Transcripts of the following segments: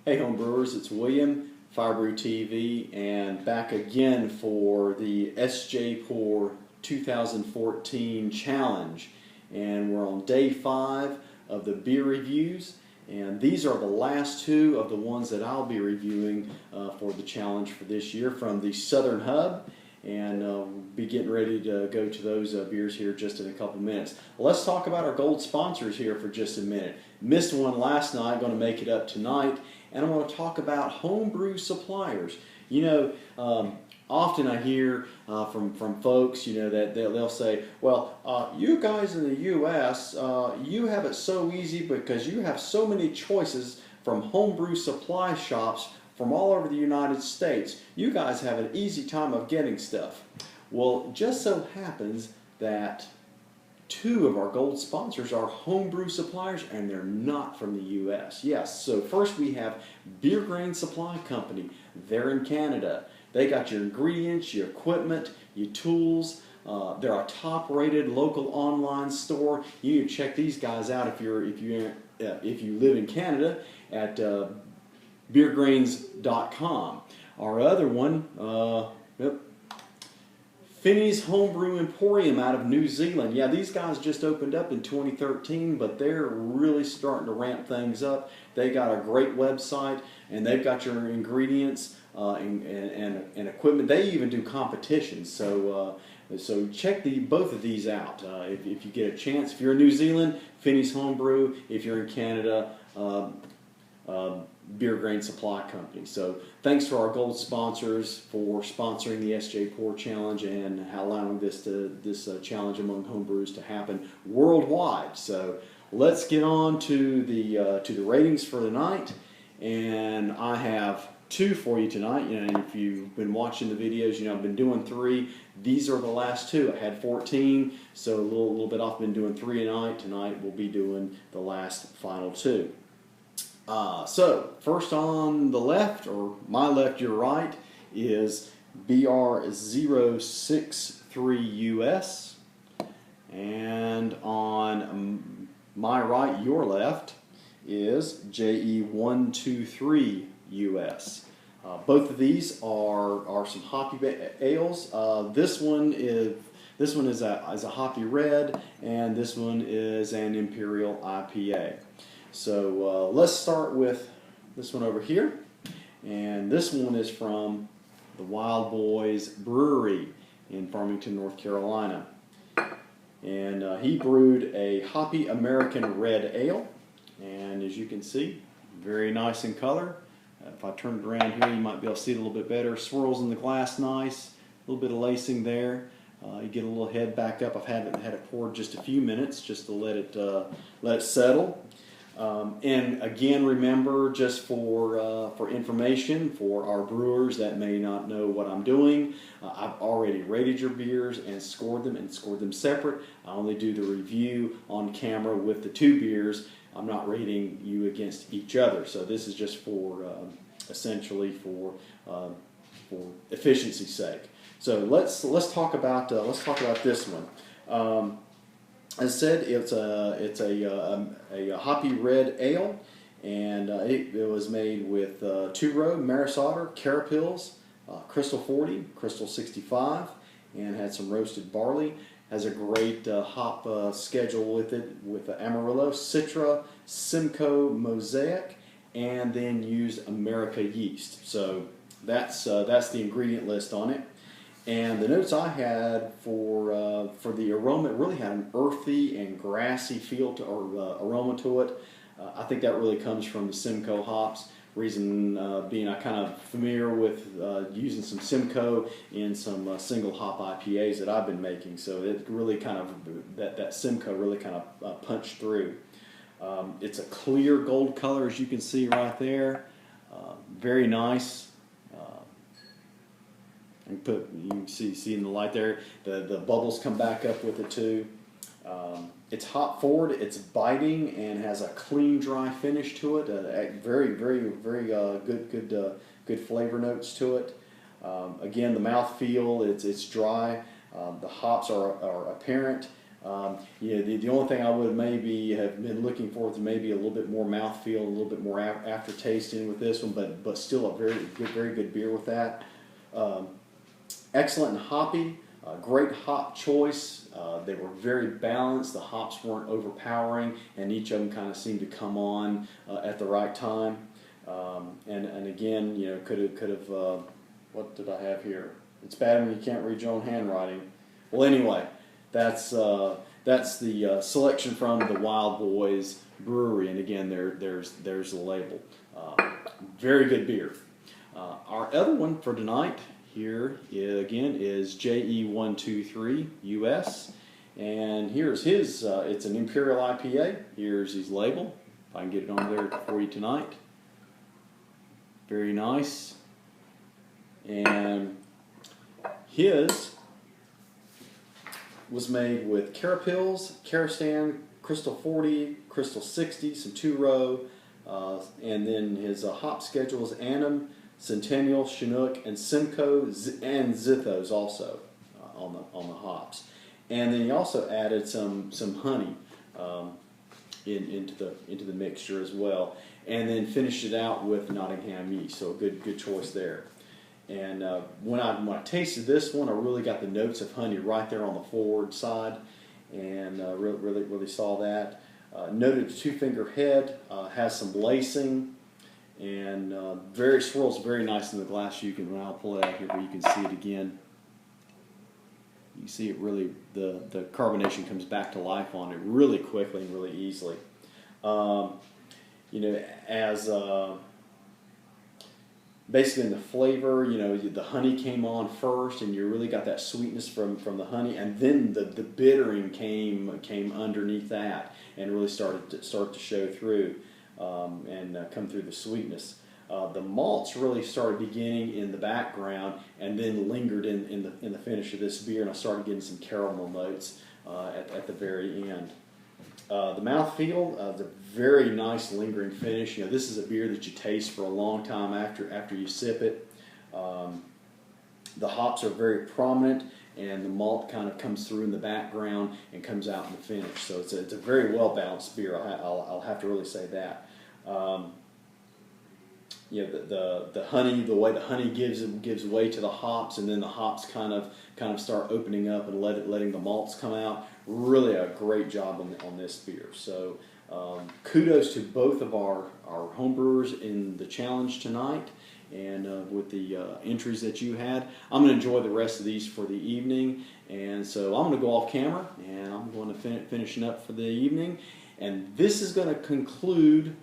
Hey homebrewers, it's William, Firebrew TV, and back again for the SJPORR 2014 challenge. And we're on day 5 of the beer reviews, and these are the last 2 of the ones that I'll be reviewing for the challenge for this year from the Southern Hub. And we'll be getting ready to go to those beers here just in a couple minutes. Let's talk about our gold sponsors here for just a minute. Missed one last night, going to make it up tonight, and I want to talk about homebrew suppliers. You know, often I hear from folks, you know, that they'll say, well, you guys in the U.S., you have it so easy because you have so many choices from homebrew supply shops from all over the United States. You guys have an easy time of getting stuff. Well, just so happens that 2 of our gold sponsors are homebrew suppliers, and they're not from the U.S. Yes, so first we have Beer Grain Supply Company. They're in Canada. They got your ingredients, your equipment, your tools. They're a top-rated local online store. You can check these guys out if you live in Canada at beergrains.com. Our other one, Finney's Homebrew Emporium out of New Zealand. Yeah, these guys just opened up in 2013, but they're really starting to ramp things up. They got a great website, and they've got your ingredients and equipment. They even do competitions, so check both of these out if you get a chance. If you're in New Zealand, Finney's Homebrew. If you're in Canada, Beer Grain Supply Company. So thanks to our gold sponsors for sponsoring the SJPORR challenge and allowing this challenge among homebrewers to happen worldwide. So let's get on to the ratings for the night, and I have 2 for you tonight. You know, if you've been watching the videos, you know I've been doing 3. These are the last 2. I had 14, so a little bit off. Been doing 3 a night. Tonight we'll be doing the last final 2. So, first on the left, or my left, your right, is BR063US. And on my right, your left, is JE123US. Both of these are some hoppy ales. This one is a hoppy red, and this one is an Imperial IPA. So let's start with this one over here, and this one is from the Wild Boys Brewery in Farmington, North Carolina, and he brewed a hoppy American red ale, and as you can see, very nice in color. If I turn it around here, you might be able to see it a little bit better. Swirls in the glass nice, a little bit of lacing there. You get a little head back up. I've had it poured just a few minutes just to let it settle. And again, remember, just for information for our brewers that may not know what I'm doing, I've already rated your beers and scored them separate. I only do the review on camera with the 2 beers. I'm not rating you against each other. So this is just for essentially for efficiency's sake. So let's talk about this one. As I said, it's a hoppy red ale, and it was made with 2-row, Maris Otter, Carapils, Crystal 40, Crystal 65, and had some roasted barley. Has a great hop schedule with it, with Amarillo, Citra, Simcoe, Mosaic, and then used America yeast. So that's the ingredient list on it. And the notes I had for the aroma, it really had an earthy and grassy feel aroma to it. I think that really comes from the Simcoe hops. Reason being, I'm kind of familiar with using some Simcoe in some single hop IPAs that I've been making. So it really kind of that Simcoe really kind of punched through. It's a clear gold color, as you can see right there. Very nice. You can see in the light there, the bubbles come back up with it too. It's hop forward, it's biting, and has a clean, dry finish to it. Very good flavor notes to it. Again, the mouth feel, it's dry. The hops are apparent. The only thing I would maybe have been looking for is maybe a little bit more mouthfeel, a little bit more aftertaste in with this one, but still a very good beer with that. Excellent and hoppy, great hop choice. They were very balanced. The hops weren't overpowering, and each of them kind of seemed to come on at the right time. And again, could have. What did I have here? It's bad when you can't read your own handwriting. Well, anyway, that's the selection from the Wild Boys Brewery, and again, there's the label. Very good beer. Our other one for tonight here again is JE123US, and here's his. It's an Imperial IPA. Here's his label. If I can get it on there for you tonight. Very nice. And his was made with Carapils, Carastan, Crystal 40, Crystal 60, some 2-row, and then his hop schedule is Annam, Centennial, Chinook, and Simcoe, and Zithos also on the hops. And then he also added some honey into the mixture as well, and then finished it out with Nottingham yeast. So a good choice there. And when I tasted this one, I really got the notes of honey right there on the forward side, and really saw that. Noted the 2-finger head, has some lacing, and swirls very nice in the glass. I'll pull it out here where you can see it again. You see it really, the carbonation comes back to life on it really quickly and really easily. As basically in the flavor, the honey came on first, and you really got that sweetness from the honey, and then the bittering came underneath that, and really started to show through and come through the sweetness. The malts really started beginning in the background, and then lingered in the finish of this beer, and I started getting some caramel notes at the very end. The mouthfeel, the very nice lingering finish. This is a beer that you taste for a long time after you sip it. The hops are very prominent, and the malt kind of comes through in the background and comes out in the finish. So it's a very well balanced beer. I'll have to really say that. The honey, the way the honey gives way to the hops, and then the hops kind of start opening up and letting the malts come out. Really a great job on this beer. So kudos to both of our homebrewers in the challenge tonight, and with the entries that you had. I'm going to enjoy the rest of these for the evening, and so I'm going to go off camera, and I'm going to finishing up for the evening, and this is going to conclude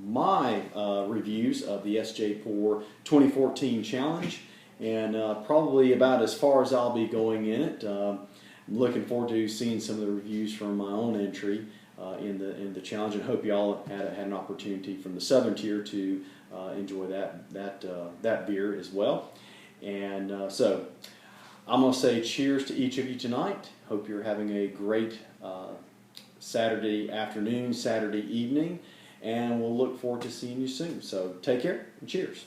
my reviews of the SJPORR 2014 challenge, and probably about as far as I'll be going in it. I'm looking forward to seeing some of the reviews from my own entry in the challenge, and hope y'all had an opportunity from the Southern Tier to enjoy that beer as well. And so I'm going to say cheers to each of you tonight. Hope you're having a great Saturday afternoon, Saturday evening, and we'll look forward to seeing you soon. So take care and cheers.